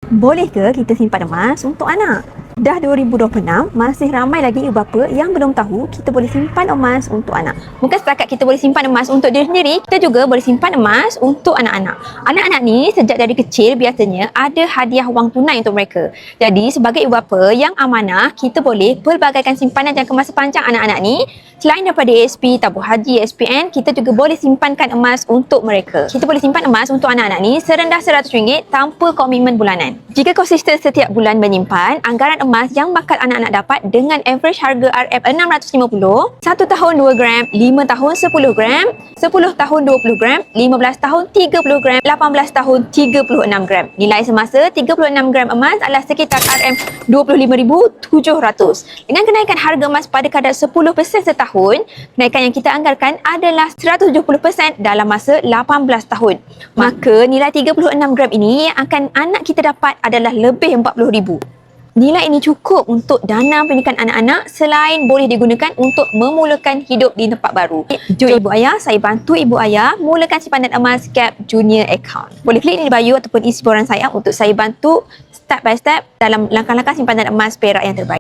Boleh ke kita simpan emas untuk anak? Dah 2026, masih ramai lagi ibu bapa yang belum tahu kita boleh simpan emas untuk anak. Bukan setakat kita boleh simpan emas untuk diri sendiri, kita juga boleh simpan emas untuk anak-anak. Anak-anak ni sejak dari kecil biasanya ada hadiah wang tunai untuk mereka. Jadi sebagai ibu bapa yang amanah, kita boleh pelbagaikan simpanan jangka masa panjang anak-anak ni. Selain daripada ASP, tabung haji, SPN, kita juga boleh simpankan emas untuk mereka. Kita boleh simpan emas untuk anak-anak ni serendah RM100 tanpa komitmen bulanan. Jika konsisten setiap bulan menyimpan, anggaran emas yang bakal anak-anak dapat dengan average harga RM650, 1 tahun 2 gram, 5 tahun 10 gram, 10 tahun 20 gram, 15 tahun 30 gram, 18 tahun 36 gram. Nilai semasa 36 gram emas adalah sekitar RM25,700. Dengan kenaikan harga emas pada kadar 10% setahun, kenaikan yang kita anggarkan adalah 170% dalam masa 18 tahun. Maka nilai 36 gram ini yang akan anak kita dapat adalah lebih RM40,000. Nilai ini cukup untuk dana pendidikan anak-anak selain boleh digunakan untuk memulakan hidup di tempat baru. Jom ibu ayah, saya bantu ibu ayah mulakan simpanan emas Gap Junior Account. Boleh klik link di bio ataupun isi borang saya untuk saya bantu step by step dalam langkah-langkah simpanan emas perak yang terbaik.